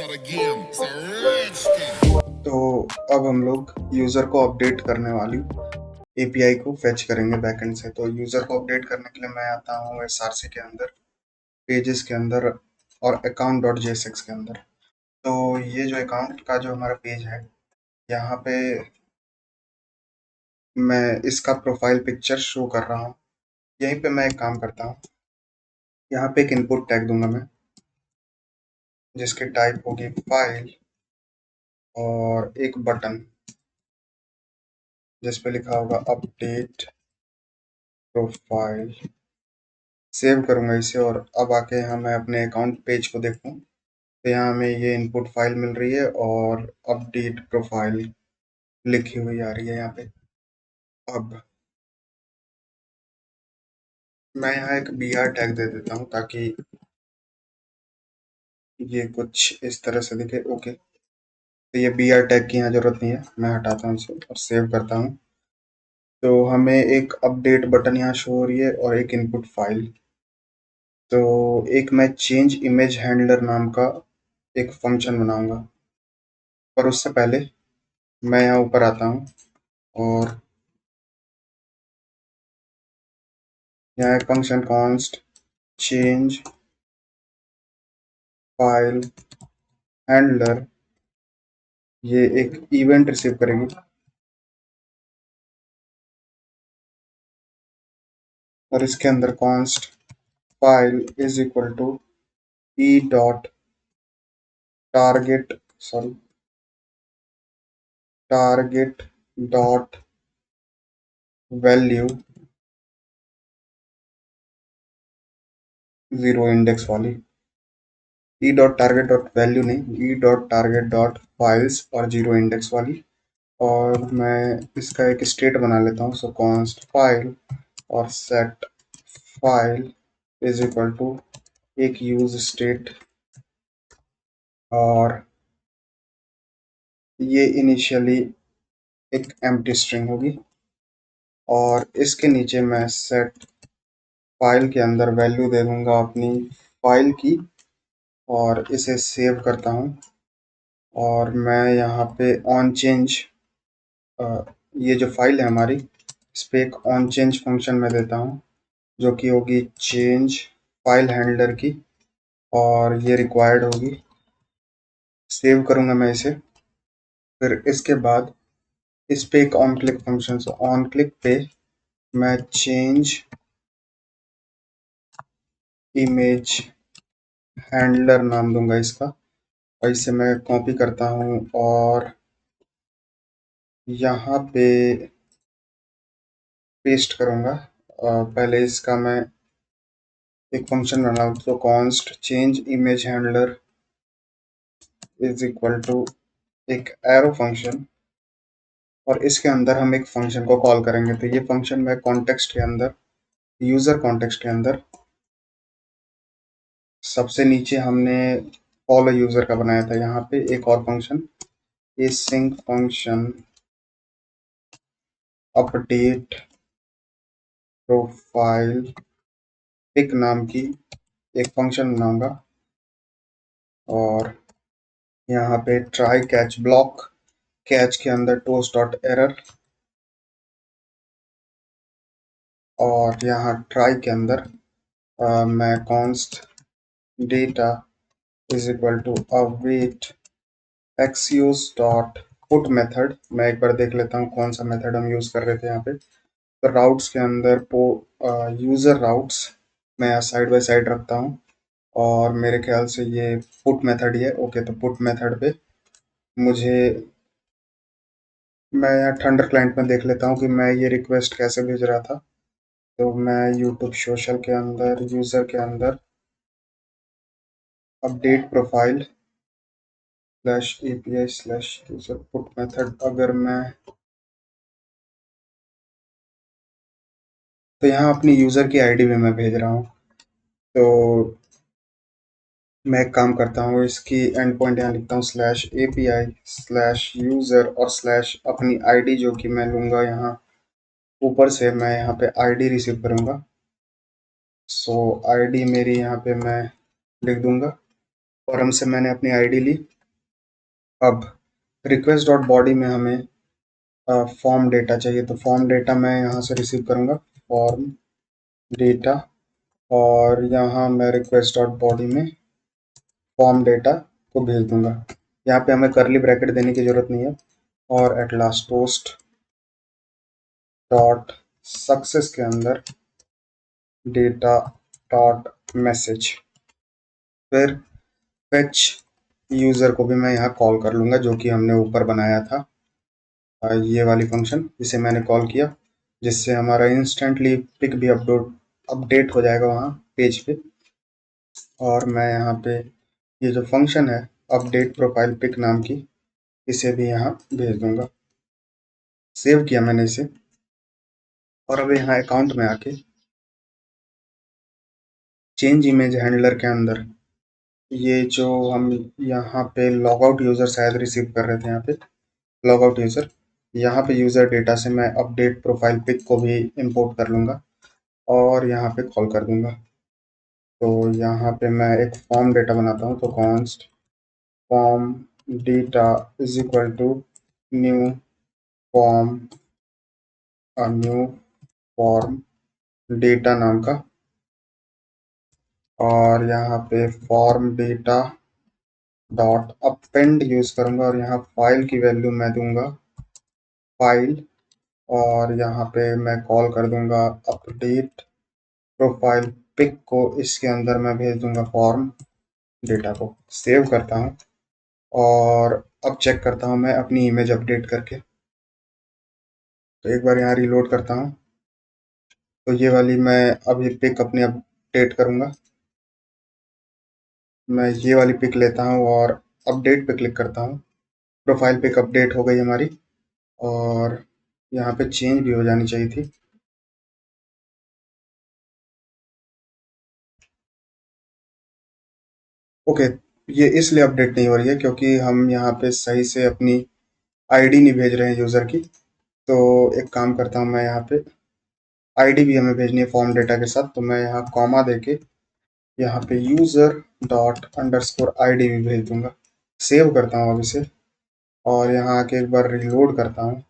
तो अब हम लोग यूज़र को अपडेट करने वाली एपीआई को फेच करेंगे बैकएंड से। तो यूज़र को अपडेट करने के लिए मैं आता हूँ एसआरसी के अंदर, पेजेस के अंदर और अकाउंट डॉट जेएसएक्स के अंदर। तो ये जो अकाउंट का जो हमारा पेज है, यहाँ पे मैं इसका प्रोफाइल पिक्चर शो कर रहा हूँ। यहीं पे मैं एक काम करता हूँ, यहाँ पे एक इनपुट टैग दूंगा मैं, जिसकी टाइप होगी फाइल और एक बटन जिस पे लिखा होगा अपडेट प्रोफाइल। सेव करूंगा इसे और अब आके यहाँ मैं अपने अकाउंट पेज को देखूँ तो यहाँ हमें ये इनपुट फाइल मिल रही है और अपडेट प्रोफाइल लिखी हुई आ रही है यहाँ पे। अब मैं यहाँ एक br टैग दे देता हूँ ताकि ये कुछ इस तरह से दिखे। ओके, तो ये br टैग की यहाँ जरूरत नहीं है, मैं हटाता हूँ इसे और सेव करता हूँ। तो हमें एक अपडेट बटन यहाँ शो हो रही है और एक इनपुट फाइल। तो एक मैं चेंज इमेज हैंडलर नाम का एक फंक्शन बनाऊंगा, पर उससे पहले मैं यहाँ ऊपर आता हूँ और यहाँ एक function const change file handler, ये एक इवेंट रिसीव करेगी और इसके अंदर const file is equal to e dot target target dot value zero index वाली। E dot target dot value नहीं, e dot target dot files और जीरो इंडेक्स वाली। और मैं इसका एक स्टेट बना लेता हूँ, सो कॉन्स्ट फाइल और set file is equal to एक यूज स्टेट और ये इनिशियली एक एम्प्टी स्ट्रिंग होगी और इसके नीचे मैं सेट फाइल के अंदर वैल्यू दे दूंगा अपनी फाइल की और इसे सेव करता हूँ। और मैं यहाँ पे ऑन चेंज, ये जो फाइल है हमारी, इस पर एक ऑन चेंज फंक्शन में देता हूँ जो कि होगी चेंज फाइल हैंडलर की और ये रिक्वायर्ड होगी। सेव करूँगा मैं इसे, फिर इसके बाद इस पे एक ऑन क्लिक फंक्शन, से ऑन क्लिक पे मैं चेंज इमेज हैंडलर नाम दूंगा इसका और इसे मैं कॉपी करता हूँ और यहाँ पे पेस्ट करूँगा। पहले इसका मैं एक फंक्शन बनाऊँ, तो const change image handler is equal to एक एरो फंक्शन और इसके अंदर हम एक फंक्शन को कॉल करेंगे। तो ये फंक्शन मैं कॉन्टेक्स्ट के अंदर, यूजर कॉन्टेक्स्ट के अंदर सबसे नीचे हमने फॉलो यूजर का बनाया था, यहाँ पे एक और function async function update profile pic नाम की एक फंक्शन बनाऊंगा और यहाँ पे ट्राई कैच ब्लॉक, कैच के अंदर टोस्ट डॉट एरर और यहाँ ट्राई के अंदर मैं const data is equal to await axios dot put method. मैं एक बार देख लेता हूँ कौन सा मेथड हम यूज कर रहे थे यहाँ पे। तो राउट्स के अंदर यूजर राउट्स मैं साइड बाय साइड रखता हूँ और मेरे ख्याल से ये पुट मेथड ही है। ओके, तो पुट मेथड पे मुझे, मैं यहाँ थंडर क्लाइंट में देख लेता हूँ कि मैं ये रिक्वेस्ट कैसे भेज रहा था। तो मैं यूट्यूब सोशल के अंदर यूजर के अंदर update profile slash API slash user put method, अगर मैं तो यहाँ अपनी यूजर की आईडी भी मैं भेज रहा हूँ। तो मैं एक काम करता हूँ, इसकी एंड पॉइंट यहाँ लिखता हूँ स्लैश एपीआई स्लैश यूजर और स्लैश अपनी आईडी जो कि मैं लूँगा यहाँ ऊपर से, मैं यहाँ पे आईडी रिसीव करूँगा। सो आईडी मेरी यहाँ पे मैं लिख दूंगा, फॉरम से मैंने अपनी आईडी ली अब रिक्वेस्ट डॉट बॉडी में हमें फॉर्म डेटा चाहिए, तो फॉर्म डेटा मैं यहाँ से रिसीव करूँगा, फॉर्म डेटा, और यहाँ मैं रिक्वेस्ट डॉट बॉडी में फॉर्म डेटा को भेज दूंगा। यहाँ पे हमें करली ब्रैकेट देने की जरूरत नहीं है। और at last post dot success के अंदर डेटा डॉट मैसेज, फिर फेच यूजर को भी मैं यहाँ कॉल कर लूंगा, जो कि हमने ऊपर बनाया था ये वाली फंक्शन, जिसे मैंने कॉल किया, जिससे हमारा इंस्टेंटली पिक भी अपडेट हो जाएगा वहाँ पेज पे। और मैं यहाँ पे ये जो फंक्शन है अपडेट प्रोफाइल पिक नाम की, इसे भी यहाँ भेज दूंगा। सेव किया मैंने इसे, और अब यहाँ अकाउंट में आके चेंज इमेज हैंडलर के अंदर ये जो हम यहाँ पे लॉग आउट यूजर शायद रिसीव कर रहे थे, यहाँ पे लॉग आउट यूजर, यहाँ पे यूजर डेटा से मैं अपडेट प्रोफाइल पिक को भी इंपोर्ट कर लूंगा और यहाँ पे कॉल कर दूंगा। तो यहाँ पे मैं एक फॉर्म डेटा बनाता हूँ, तो const form data is equal to new form, new form data नाम का, और यहाँ पे form data dot append use करूंगा, और यहाँ फाइल की वैल्यू मैं दूंगा फाइल, और यहाँ पे मैं कॉल कर दूंगा अपडेट प्रोफाइल पिक को, इसके अंदर मैं भेज दूंगा फॉर्म डेटा को। सेव करता हूँ और अब चेक करता हूँ मैं अपनी इमेज अपडेट करके। तो एक बार यहाँ रिलोड करता हूँ, तो ये वाली मैं अभी पिक अपनी अपडेट करूँगा। मैं ये वाली पिक लेता हूँ और अपडेट पे क्लिक करता हूँ। प्रोफाइल पिक अपडेट हो गई हमारी, और यहाँ पे चेंज भी हो जानी चाहिए थी। ओके, ये इसलिए अपडेट नहीं हो रही है क्योंकि हम यहाँ पे सही से अपनी आईडी नहीं भेज रहे हैं यूज़र की। तो एक काम करता हूँ मैं, यहाँ पे आईडी भी हमें भेजनी है फॉर्म डेटा के साथ, तो मैं यहाँ कॉमा देके यहाँ पे यूज़र डॉट अंडरस्कोर आईडी भी भेज दूंगा। सेव करता हूँ अब इसे, और यहाँ आके एक बार रिलोड करता हूँ,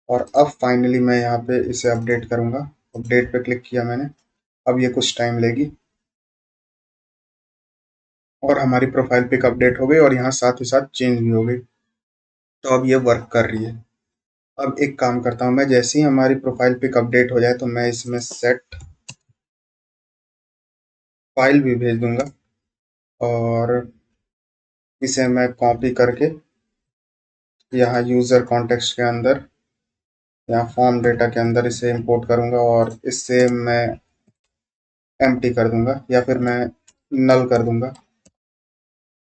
और अब फाइनली मैं यहाँ पे इसे अपडेट करूँगा। अपडेट पे क्लिक किया मैंने, अब ये कुछ टाइम लेगी, और हमारी प्रोफाइल पिक अपडेट हो गई, और यहाँ साथ ही साथ चेंज भी हो गई। तो अब ये वर्क कर रही है। अब एक काम करता हूँ मैं, जैसे ही हमारी प्रोफाइल पिक अपडेट हो जाए तो मैं इसमें सेट फाइल भी भेज दूंगा, और इसे मैं कॉपी करके यहाँ यूज़र कॉन्टेक्स्ट के अंदर, यहाँ फॉर्म डेटा के अंदर इसे इंपोर्ट करूँगा, और इससे मैं एम्प्टी कर दूंगा, या फिर मैं नल कर दूंगा।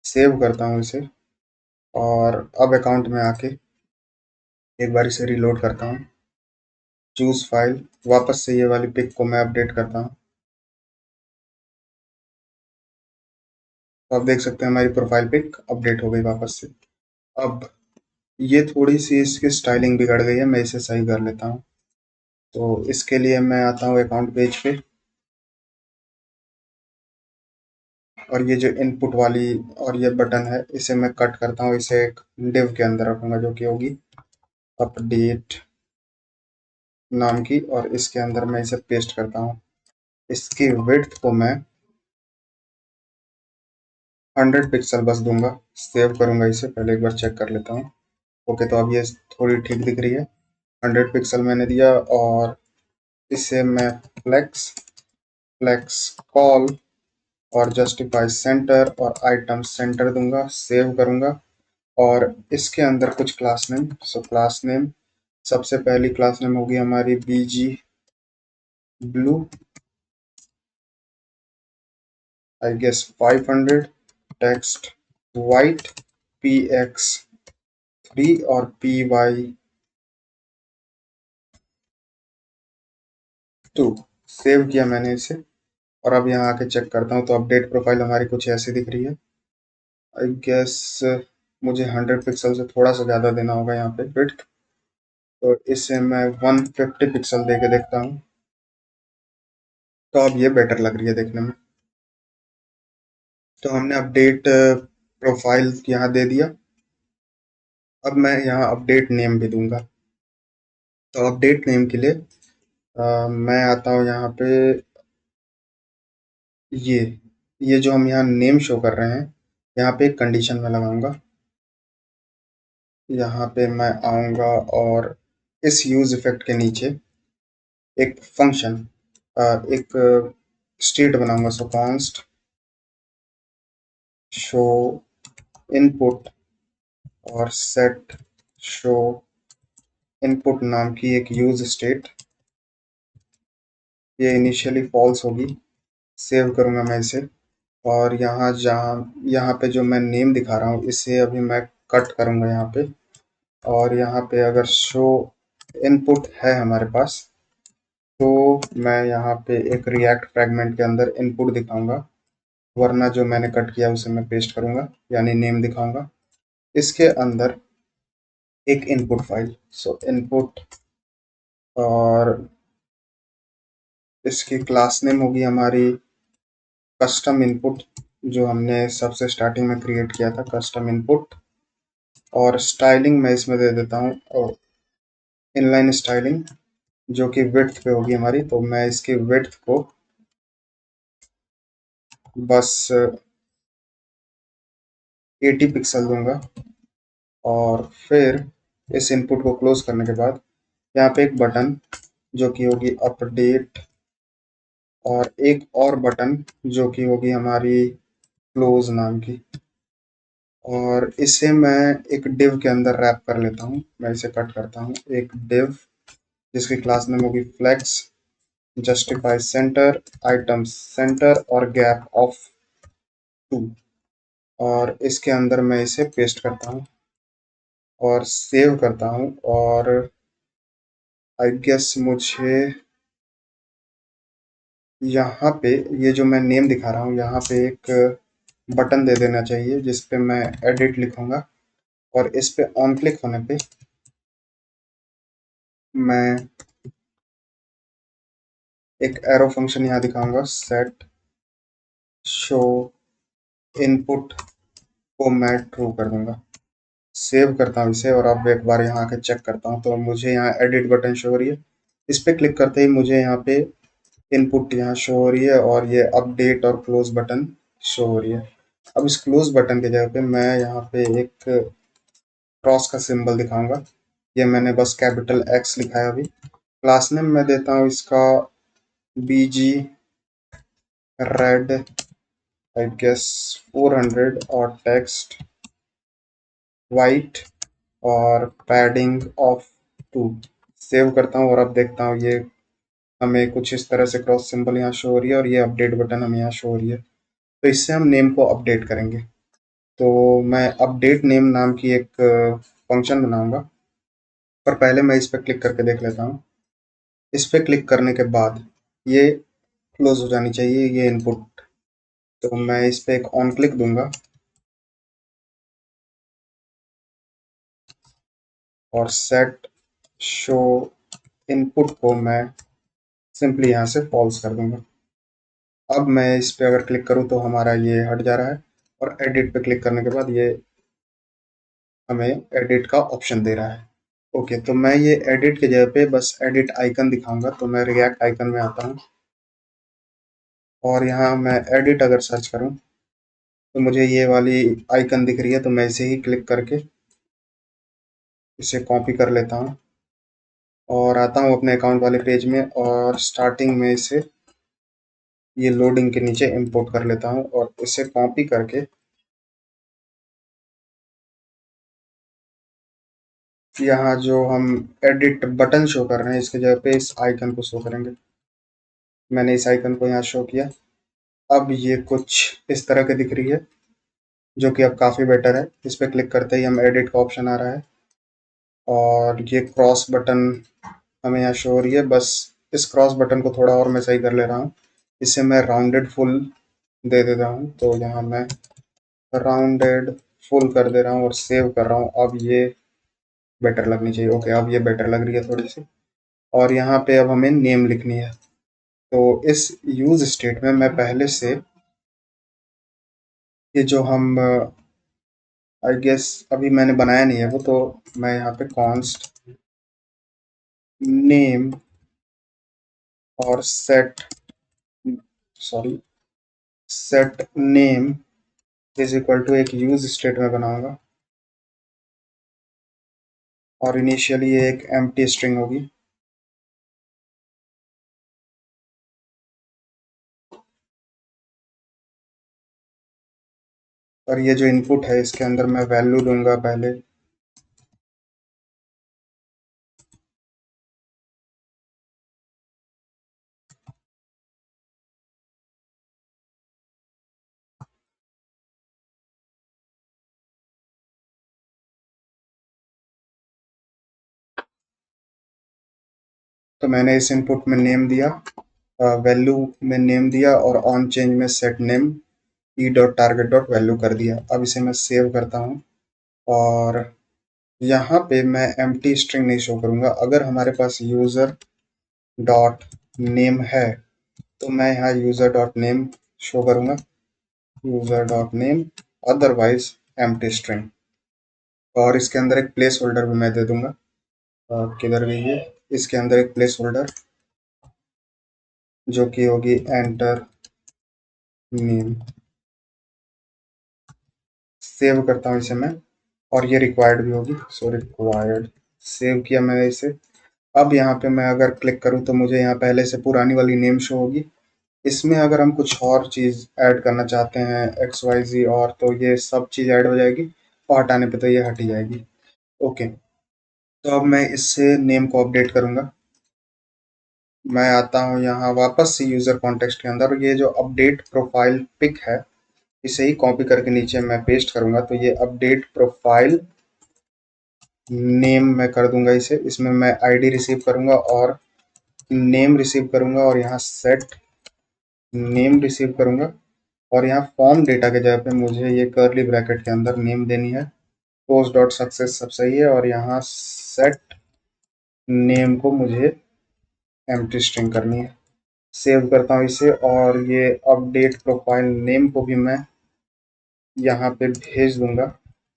सेव करता हूँ इसे, और अब अकाउंट में आके एक बार इसे रिलोड करता हूँ, चूज फाइल, वापस से ये वाली पिक को मैं अपडेट करता हूँ। तो आप देख सकते हैं हमारी प्रोफाइल पिक अपडेट हो गई वापस से। अब ये थोड़ी सी इसकी स्टाइलिंग बिगड़ गई है, मैं इसे सही कर लेता हूँ। तो इसके लिए मैं आता हूँ अकाउंट पेज पे, और ये जो इनपुट वाली और ये बटन है, इसे मैं कट करता हूँ, इसे एक डिव के अंदर रखूंगा, जो कि होगी अपडेट नाम की, और इसके अंदर मैं इसे पेस्ट करता हूँ। इसकी विड्थ को मैं 100 पिक्सल बस दूंगा। सेव करूंगा इसे, पहले एक बार चेक कर लेता हूँ। ओके, तो अब ये थोड़ी ठीक दिख रही है। 100 पिक्सल मैंने दिया, और इसे मैं फ्लेक्स फ्लेक्स कॉल और जस्टिफाई सेंटर और आइटम सेंटर दूंगा। सेव करूंगा, और इसके अंदर कुछ class name, so class name, सबसे पहली क्लास नेम होगी हमारी BG blue, I guess 500, text white, px3 और py2। सेव किया मैंने इसे, और अब यहाँ आके चेक करता हूँ, तो अपडेट प्रोफाइल हमारी कुछ ऐसी दिख रही है। आई गेस मुझे 100 पिक्सल से थोड़ा सा ज़्यादा देना होगा यहाँ पे विड्थ, तो इसे मैं 150 पिक्सल दे के देखता हूँ। तो अब ये बेटर लग रही है देखने में। तो हमने अपडेट प्रोफाइल यहाँ दे दिया, अब मैं यहाँ अपडेट नेम भी दूंगा। तो अपडेट नेम के लिए मैं आता हूँ यहाँ पे, ये ये जो हम यहाँ नेम शो कर रहे हैं, यहाँ पे एक कंडीशन में लगाऊंगा। यहाँ पे मैं आऊंगा और इस यूज इफेक्ट के नीचे एक फंक्शन, एक स्टेट बनाऊंगा। सो कॉन्स्ट शो इनपुट और सेट शो इनपुट नाम की एक यूज स्टेट, ये इनिशियली फॉल्स होगी। सेव करूंगा मैं इसे। और यहाँ पे जो मैं नेम दिखा रहा हूँ इसे अभी मैं कट करूंगा यहाँ पे। और यहाँ पे अगर शो इनपुट है हमारे पास, तो मैं यहाँ पे एक रिएक्ट फ्रेगमेंट के अंदर इनपुट दिखाऊंगा, वरना जो मैंने कट किया उसे मैं पेस्ट करूंगा, यानी नेम दिखाऊंगा। इसके अंदर एक इनपुट फाइल, सो इनपुट, और इसकी क्लास नेम होगी हमारी कस्टम इनपुट, जो हमने सबसे स्टार्टिंग में क्रिएट किया था, कस्टम इनपुट। और स्टाइलिंग मैं इसमें दे देता हूँ इनलाइन स्टाइलिंग, जो कि विड्थ पे होगी हमारी। तो मैं इसकी विड्थ को बस 80 पिक्सल दूंगा। और फिर इस इनपुट को क्लोज करने के बाद यहाँ पे एक बटन जो कि होगी अपडेट, और एक और बटन जो कि होगी हमारी क्लोज नाम की। और इसे मैं एक डिव के अंदर रैप कर लेता हूँ। मैं इसे कट करता हूँ, एक डिव जिसकी क्लास नेम होगी flex, justify centre, item centre और गैप ऑफ 2। और इसके अंदर मैं इसे पेस्ट करता हूँ और सेव करता हूँ। और आई गेस मुझे यहाँ पे ये जो मैं नेम दिखा रहा हूँ, यहाँ पे एक बटन दे देना चाहिए जिस पे मैं एडिट लिखूंगा। और इस पे ऑन क्लिक होने पे मैं एक एरो फंक्शन यहाँ दिखाऊंगा, सेट शो इनपुट को मैं ट्रू कर दूंगा। सेव करता हूँ इसे और अब एक बार यहाँ आके चेक करता हूँ, तो मुझे यहाँ एडिट बटन शो हो रही है। इस पे क्लिक करते ही मुझे यहाँ पे इनपुट यहाँ शो हो रही है और ये अपडेट और क्लोज बटन शो हो रही है। अब इस क्लोज बटन की जगह पे मैं यहाँ पे एक क्रॉस का सिंबल दिखाऊंगा। ये मैंने बस कैपिटल एक्स लिखा है अभी। क्लास नेम मैं देता हूँ इसका बीजी रेड, आई गेस 400, और टेक्स्ट वाइट और पैडिंग ऑफ 2। सेव करता हूँ और अब देखता हूँ ये हमें कुछ इस तरह से क्रॉस सिंबल यहाँ शो हो रही है और ये अपडेट बटन हमें यहाँ शो हो रही है। तो इससे हम नेम को अपडेट करेंगे। तो मैं अपडेट नेम नाम की एक फंक्शन बनाऊंगा, पर पहले मैं इस पर क्लिक करके देख लेता हूँ। इस पर क्लिक करने के बाद ये क्लोज हो जानी चाहिए ये इनपुट। तो मैं इस पर एक ऑन क्लिक दूंगा और सेट शो इनपुट को मैं सिंपली यहाँ से फॉल्स कर दूंगा। अब मैं इस पे अगर क्लिक करूँ तो हमारा ये हट जा रहा है, और एडिट पे क्लिक करने के बाद ये हमें एडिट का ऑप्शन दे रहा है। ओके, तो मैं ये एडिट की जगह पे बस एडिट आइकन दिखाऊंगा। तो मैं रिएक्ट आइकन में आता हूँ और यहाँ मैं एडिट अगर सर्च करूँ तो मुझे ये वाली आइकन दिख रही है। तो मैं इसे ही क्लिक करके इसे कॉपी कर लेता हूँ और आता हूँ अपने अकाउंट वाले पेज में, और स्टार्टिंग में इसे ये लोडिंग के नीचे इंपोर्ट कर लेता हूँ और इसे कॉपी करके यहाँ जो हम एडिट बटन शो कर रहे हैं इसके जगह पे इस आइकन को शो करेंगे। मैंने इस आइकन को यहाँ शो किया। अब ये कुछ इस तरह की दिख रही है, जो कि अब काफ़ी बेटर है। इस पर क्लिक करते ही हम एडिट का ऑप्शन आ रहा है और ये क्रॉस बटन हमें यहाँ शो हो रही है। बस इस क्रॉस बटन को थोड़ा और मैं सही कर ले रहा हूँ, इसे मैं राउंडेड फुल दे देता हूँ। तो यहाँ मैं राउंडेड फुल कर दे रहा हूँ और सेव कर रहा हूँ। अब ये बेटर लगनी चाहिए। ओके, अब ये बेटर लग रही है थोड़ी सी। और यहाँ पे अब हमें नेम लिखनी है। तो इस यूज स्टेट में मैं पहले से ये जो हम आई गेस अभी मैंने बनाया नहीं है वो, तो मैं यहाँ पे कॉन्स्ट नेम और set, sorry, set name is equal to एक यूज स्टेट में बनाऊंगा, और इनिशियली ये एक एम्प्टी स्ट्रिंग होगी। और ये जो इनपुट है इसके अंदर मैं वैल्यू दूंगा पहले, तो मैंने इस इनपुट में नेम दिया, वैल्यू में नेम दिया, और ऑन चेंज में सेट नेम ई डॉट टारगेट डॉट वैल्यू कर दिया। अब इसे मैं सेव करता हूँ, और यहाँ पे मैं एम्प्टी स्ट्रिंग नहीं शो करूँगा। अगर हमारे पास यूज़र डॉट नेम है तो मैं यहाँ यूज़र डॉट नेम शो करूँगा, user dot name, otherwise empty string. और इसके अंदर एक प्लेस होल्डर भी मैं दे दूंगा। किधर गई है, इसके अंदर एक प्लेस होल्डर जो कि होगी एंटर नेम। सेव करता हूँ इसे मैं, और ये रिक्वायर्ड भी होगी, सो रिक्वायर्ड। सेव किया मैंने इसे। अब यहाँ पे मैं अगर क्लिक करूँ तो मुझे यहाँ पहले से पुरानी वाली नेम शो होगी। इसमें अगर हम कुछ और चीज़ ऐड करना चाहते हैं एक्स वाई जी, और तो ये सब चीज़ ऐड हो जाएगी, और हटाने पे तो ये हट ही जाएगी। ओके, तो अब मैं इससे नेम को अपडेट करूँगा। मैं आता हूँ यहाँ वापस से यूज़र कॉन्टेक्स्ट के अंदर, ये जो अपडेट प्रोफाइल पिक है इसे ही कॉपी करके नीचे मैं पेस्ट करूँगा। तो ये अपडेट प्रोफाइल नेम मैं कर दूंगा इसे, इसमें मैं आईडी रिसीव करूँगा और नेम रिसीव करूँगा, और यहाँ सेट नेम रिसीव करूँगा, और यहाँ फॉर्म डेटा के जगह पे मुझे ये कर्ली ब्रैकेट के अंदर नेम देनी है। पोस्ट डॉट सक्सेस सब सही है, और यहाँ सेट नेम को मुझे एम्प्टी स्ट्रिंग करनी है। सेव करता हूँ इसे, और ये अपडेट प्रोफाइल नेम को भी मैं यहाँ पे भेज दूंगा।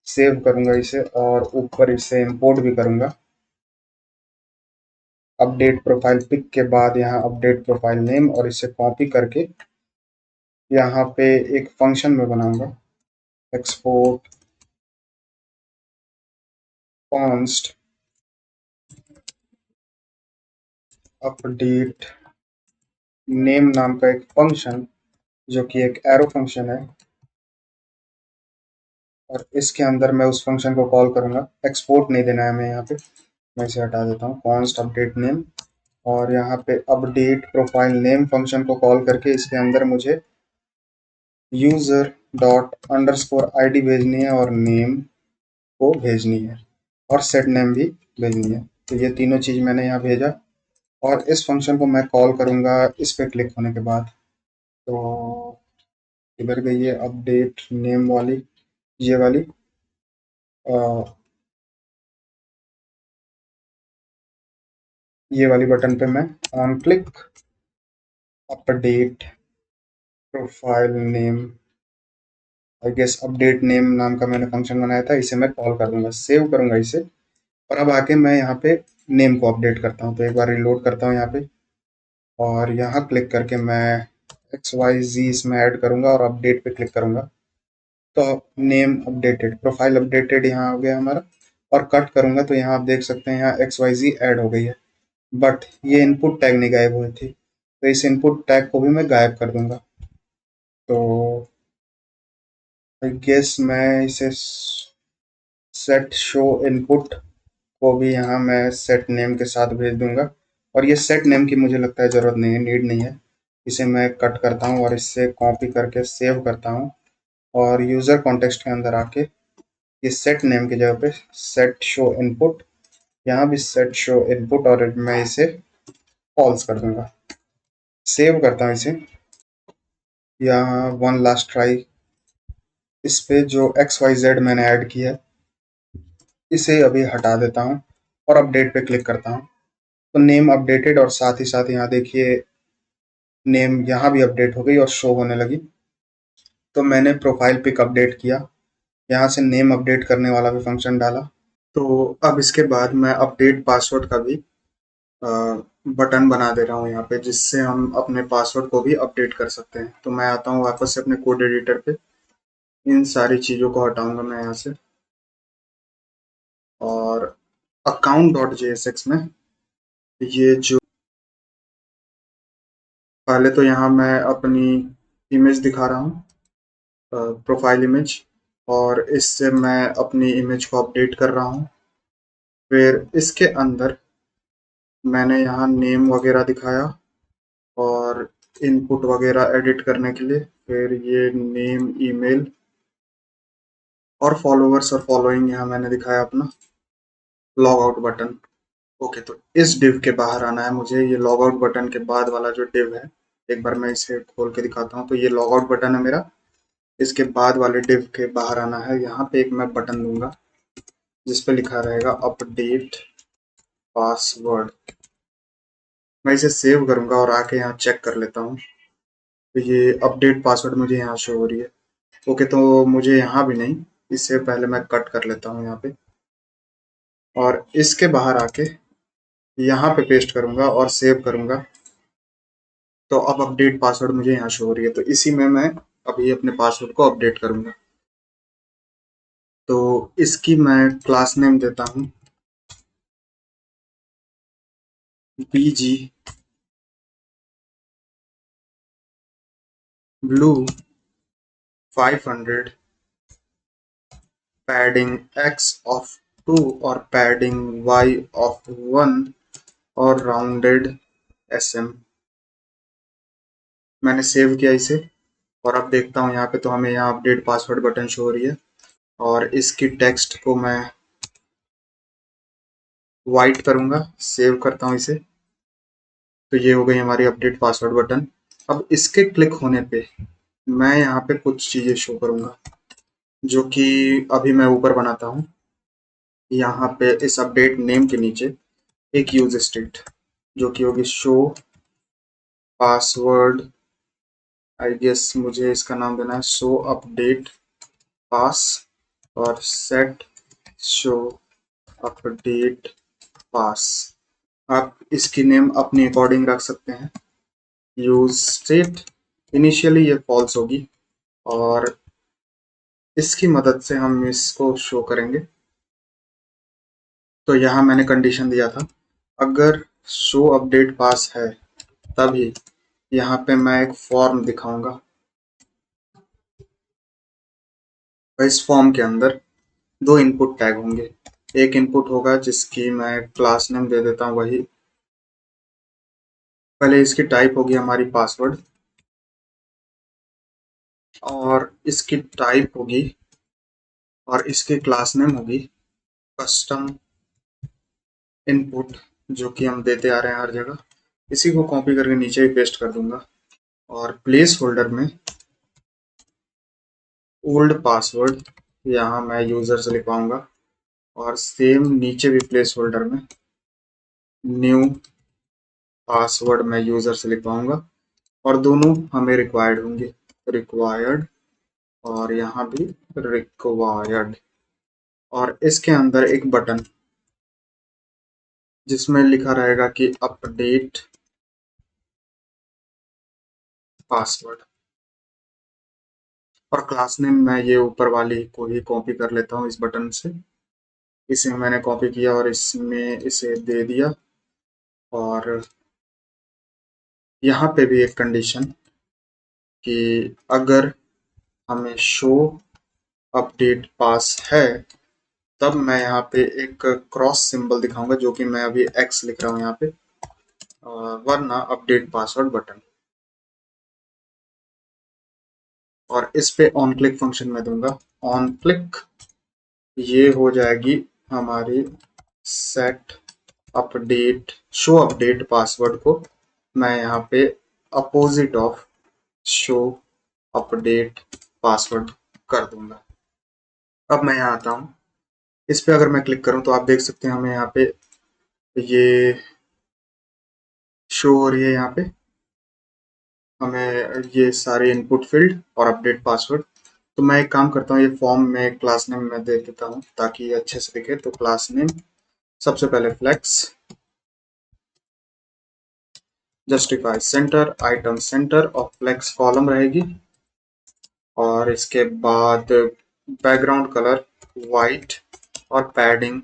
सेव करूंगा इसे, और ऊपर इसे इंपोर्ट भी करूंगा। अपडेट प्रोफाइल पिक के बाद यहाँ अपडेट प्रोफाइल नेम, और इसे कॉपी करके यहाँ पे एक फंक्शन में बनाऊंगा, एक्सपोर्ट कॉन्स्ट अपडेट नेम नाम का एक फंक्शन, जो कि एक एरो फंक्शन है, और इसके अंदर मैं उस फंक्शन को कॉल करूंगा। एक्सपोर्ट नहीं देना है हमें यहाँ पे, मैं इसे हटा देता हूँ, कॉन्स्ट अपडेट नेम। और यहाँ पे अपडेट प्रोफाइल नेम फंक्शन को कॉल करके इसके अंदर मुझे यूजर डॉट अंडरस्कोर आईडी भेजनी है, और नेम को भेजनी है, और सेट नेम भी भेजनी है। तो ये तीनों चीज़ मैंने यहाँ भेजा, और इस फंक्शन को मैं कॉल करूँगा इस पे क्लिक होने के बाद। तो इधर गई है अपडेट नेम वाली, ये वाली, ये वाली बटन पे मैं on click update profile name, I guess update name नाम का मैंने फंक्शन बनाया था, इसे मैं कॉल कर दूंगा, सेव करूंगा इसे। और अब आके मैं यहाँ पे नेम को अपडेट करता हूँ। तो एक बार रिलोड करता हूँ यहाँ पे, और यहाँ क्लिक करके मैं एक्स वाई जी इसमें ऐड करूंगा, और अपडेट पे क्लिक करूंगा। तो नेम अपडेटेड, प्रोफाइल अपडेटेड यहाँ हो गया हमारा। और कट करूंगा तो यहाँ आप देख सकते हैं यहाँ एक्स वाई जी ऐड हो गई है, बट ये इनपुट टैग नहीं गायब हुई थी, तो इस इनपुट टैग को भी मैं गायब कर दूंगा। तो आई गेस मैं इसे सेट शो इनपुट को भी यहाँ मैं सेट नेम के साथ भेज दूंगा। और ये सेट नेम की मुझे लगता है ज़रूरत नहीं है, नीड नहीं है। इसे मैं कट करता हूँ और इससे कॉपी करके सेव करता हूँ, और यूज़र कॉन्टेक्स्ट के अंदर आके ये सेट नेम की जगह पे सेट शो इनपुट, यहाँ भी सेट शो इनपुट, और मैं इसे फॉल्स कर दूंगा। सेव करता हूँ इसे। यहाँ वन लास्ट ट्राई, इस पे जो एक्स वाई जेड मैंने ऐड किया है इसे अभी हटा देता हूँ, और अपडेट पे क्लिक करता हूँ। तो नेम अपडेटेड, और साथ ही साथ यहाँ देखिए नेम यहाँ भी अपडेट हो गई और शो होने लगी। तो मैंने प्रोफाइल पिक अपडेट किया, यहाँ से नेम अपडेट करने वाला भी फंक्शन डाला। तो अब इसके बाद मैं अपडेट पासवर्ड का भी बटन बना दे रहा हूँ यहाँ पे, जिससे हम अपने पासवर्ड को भी अपडेट कर सकते हैं। तो मैं आता हूँ वापस से अपने कोड एडिटर पे, इन सारी चीज़ों को हटाऊंगा मैं यहाँ से, और अकाउंट डॉट JSX में ये जो पहले तो यहाँ मैं अपनी इमेज दिखा रहा हूँ, प्रोफाइल इमेज, और इससे मैं अपनी इमेज को अपडेट कर रहा हूँ। फिर इसके अंदर मैंने यहाँ नेम वगैरह दिखाया और इनपुट वगैरह एडिट करने के लिए। फिर ये नेम, ईमेल और फॉलोअर्स और फॉलोइंग यहाँ मैंने दिखाया अपना। Log out button. ओके, तो इस डिव के बाहर आना है मुझे। ये लॉग आउट बटन के बाद वाला जो डिव है, एक बार मैं इसे खोल के दिखाता हूँ। तो ये लॉग आउट बटन है मेरा। इसके बाद वाले डिव के बाहर आना है। यहाँ पे एक मैं बटन दूंगा जिस पे लिखा रहेगा अपडेट पासवर्ड। मैं इसे सेव करूंगा और आके यहाँ चेक कर लेता हूँ। तो ये अपडेट पासवर्ड मुझे यहाँ शो हो रही है। ओके, तो मुझे यहाँ भी नहीं, इससे पहले मैं कट कर लेता हूँ यहाँ पे, और इसके बाहर आके यहाँ पे पेस्ट करूंगा और सेव करूंगा। तो अब अपडेट पासवर्ड मुझे यहाँ शो हो रही है। तो इसी में मैं अभी अपने पासवर्ड को अपडेट करूंगा। तो इसकी मैं क्लास नेम देता हूँ BG blue 500 padding X of 2 और पैडिंग Y ऑफ 1 और राउंडेड SM। मैंने सेव किया इसे, और अब देखता हूँ यहाँ पे, तो हमें यहाँ अपडेट पासवर्ड बटन शो हो रही है। और इसकी टेक्स्ट को मैं वाइट करूंगा, सेव करता हूँ इसे। तो ये हो गई हमारी अपडेट पासवर्ड बटन। अब इसके क्लिक होने पे मैं यहाँ पे कुछ चीजें शो करूंगा, जो कि अभी मैं ऊपर बनाता हूँ। यहाँ पे इस अपडेट नेम के नीचे एक यूज स्टेट, जो कि होगी शो पासवर्ड। आई गेस मुझे इसका नाम देना है शो अपडेट पास, और सेट शो अपडेट पास। आप इसकी नेम अपनी अकॉर्डिंग रख सकते हैं। यूज स्टेट इनिशियली ये फॉल्स होगी, और इसकी मदद से हम इसको शो करेंगे। तो यहाँ मैंने कंडीशन दिया था, अगर शो अपडेट पास है तभी यहाँ पे मैं एक फॉर्म दिखाऊंगा। इस फॉर्म के अंदर दो इनपुट टैग होंगे। एक इनपुट होगा जिसकी मैं क्लास नेम दे देता हूँ वही। पहले इसकी टाइप होगी हमारी पासवर्ड, और इसकी टाइप होगी, और इसकी क्लास नेम होगी कस्टम इनपुट, जो कि हम देते आ रहे हैं हर जगह। इसी को कॉपी करके नीचे ही पेस्ट कर दूंगा, और प्लेस होल्डर में ओल्ड पासवर्ड यहाँ मैं यूजर से लिखवाऊंगा, और सेम नीचे भी प्लेस होल्डर में न्यू पासवर्ड मैं यूजर से लिखवाऊंगा, और दोनों हमें रिक्वायर्ड होंगे। रिक्वायर्ड, और यहाँ भी रिक्वायर्ड। और इसके अंदर एक बटन जिसमें लिखा रहेगा कि अपडेट पासवर्ड। और क्लास नेम मैं ये ऊपर वाली को ही कॉपी कर लेता हूँ इस बटन से। इसे मैंने कॉपी किया और इसमें इसे दे दिया। और यहाँ पे भी एक कंडीशन कि अगर हमें शो अपडेट पास है, तब मैं यहाँ पे एक क्रॉस सिंबल दिखाऊंगा, जो कि मैं अभी X लिख रहा हूँ यहाँ पे, वरना अपडेट पासवर्ड बटन। और इस पे ऑन क्लिक फंक्शन में दूंगा। ऑन क्लिक ये हो जाएगी हमारी set update show update password को मैं यहाँ पे opposite of show update password कर दूंगा। अब मैं यहाँ आता हूँ, इस पे अगर मैं क्लिक करूँ तो आप देख सकते हैं हमें यहाँ पे ये शो हो रही है। यहाँ पे हमें ये सारे इनपुट फील्ड और अपडेट पासवर्ड। तो मैं एक काम करता हूँ, ये फॉर्म में क्लास नेम मैं दे देता हूँ ताकि ये अच्छे से दिखे। तो क्लास नेम सबसे पहले flex, justify centre, item centre और फ्लेक्स कॉलम रहेगी। और इसके बाद बैकग्राउंड कलर वाइट और पैडिंग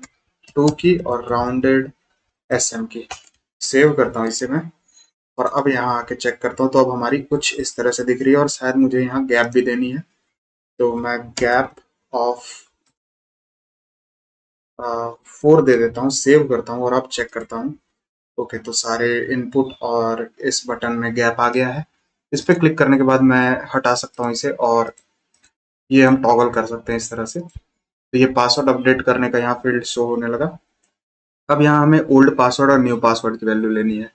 2 की और राउंडेड एसएम की। सेव करता हूँ इसे मैं, और अब यहाँ आके चेक करता हूँ तो अब हमारी कुछ इस तरह से दिख रही है। और शायद मुझे यहाँ गैप भी देनी है, तो मैं गैप ऑफ 4 दे देता हूँ, सेव करता हूँ और अब चेक करता हूँ। ओके, तो सारे इनपुट और इस बटन में गैप आ गया है। इस पर क्लिक करने के बाद मैं हटा सकता हूँ इसे, और ये हम टॉगल कर सकते हैं इस तरह से। तो ये पासवर्ड अपडेट करने का यहाँ फील्ड शो होने लगा। अब यहाँ हमें ओल्ड पासवर्ड और न्यू पासवर्ड की वैल्यू लेनी है।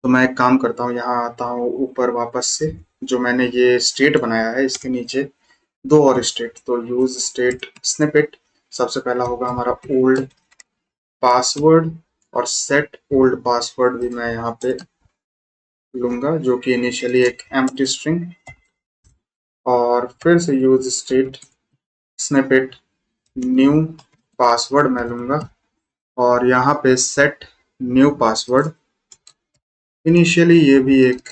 तो मैं एक काम करता हूँ, यहाँ आता हूँ ऊपर वापस से, जो मैंने ये स्टेट बनाया है इसके नीचे 2 और स्टेट, तो यूज स्टेट स्निपेट। सबसे पहला होगा हमारा ओल्ड पासवर्ड, और सेट ओल्ड पासवर्ड भी मैं यहाँ पे लूंगा, जो कि इनिशियली एक एम्प्टी स्ट्रिंग। और फिर से use state snippet new password मैं लूंगा, और यहाँ पे सेट न्यू पासवर्ड, इनिशियली ये भी एक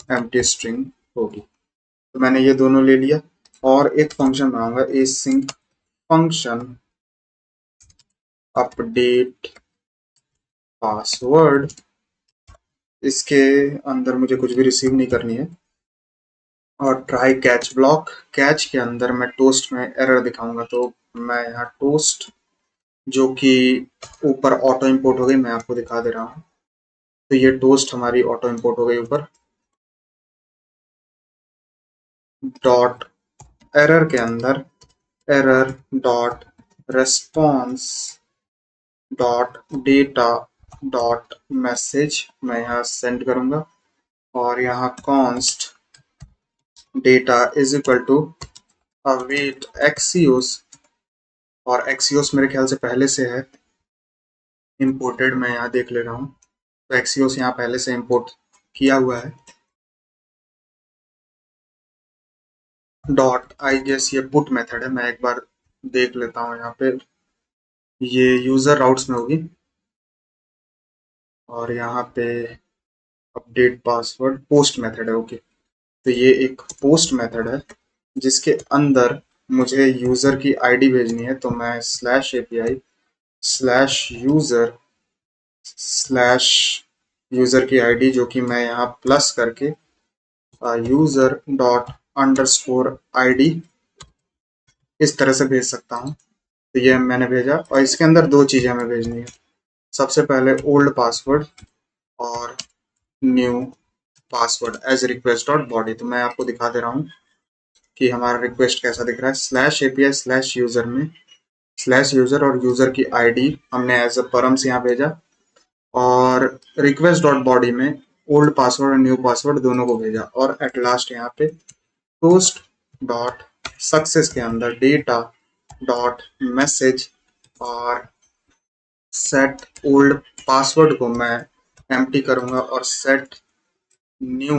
एम्प्टी स्ट्रिंग होगी। तो मैंने ये दोनों ले लिया, और एक फंक्शन बनाऊंगा async फंक्शन अपडेट पासवर्ड। इसके अंदर मुझे कुछ भी रिसीव नहीं करनी है। और ट्राई कैच ब्लॉक, कैच के अंदर मैं टोस्ट में एरर दिखाऊंगा, तो मैं यहाँ टोस्ट, जो कि ऊपर ऑटो इंपोर्ट हो गई, मैं आपको दिखा दे रहा हूँ। तो ये टोस्ट हमारी ऑटो इंपोर्ट हो गई ऊपर। डॉट एरर के अंदर error dot response dot data dot message मैं यहाँ सेंड करूंगा, और यहाँ const data is equal to await axios, और एक्सियोस मेरे ख्याल से पहले से है इंपोर्टेड, मैं यहाँ देख ले रहा हूँ। तो एक्सियोस यहाँ पहले से इंपोर्ट किया हुआ है। डॉट आई गेस ये पुट मेथड है, मैं एक बार देख लेता हूँ यहाँ पे। ये यूजर राउट्स में होगी, और यहाँ पे अपडेट पासवर्ड पोस्ट मेथड है। ओके, तो ये एक पोस्ट मेथड है जिसके अंदर मुझे यूजर की आईडी भेजनी है। तो मैं स्लैश एपीआई स्लैश यूजर की आईडी, जो कि मैं यहाँ प्लस करके यूजर डॉट अंडरस्कोर आईडी इस तरह से भेज सकता हूँ। तो ये मैंने भेजा, और इसके अंदर 2 चीज़ें हमें भेजनी है। सबसे पहले ओल्ड पासवर्ड और new password as request dot body. तो मैं आपको दिखा दे रहा हूँ कि हमारा रिक्वेस्ट कैसा दिख रहा है। स्लैश एपीआई स्लैश यूजर में स्लैश यूजर और यूजर की आईडी हमने एज अ परम्स यहाँ भेजा, और रिक्वेस्ट डॉट बॉडी में ओल्ड पासवर्ड और न्यू पासवर्ड दोनों को भेजा। और एट लास्ट यहाँ पे पोस्ट डॉट सक्सेस के अंदर डेटा डॉट मैसेज और सेट ओल्ड पासवर्ड को मैं एम्प्टी करूंगा, और सेट न्यू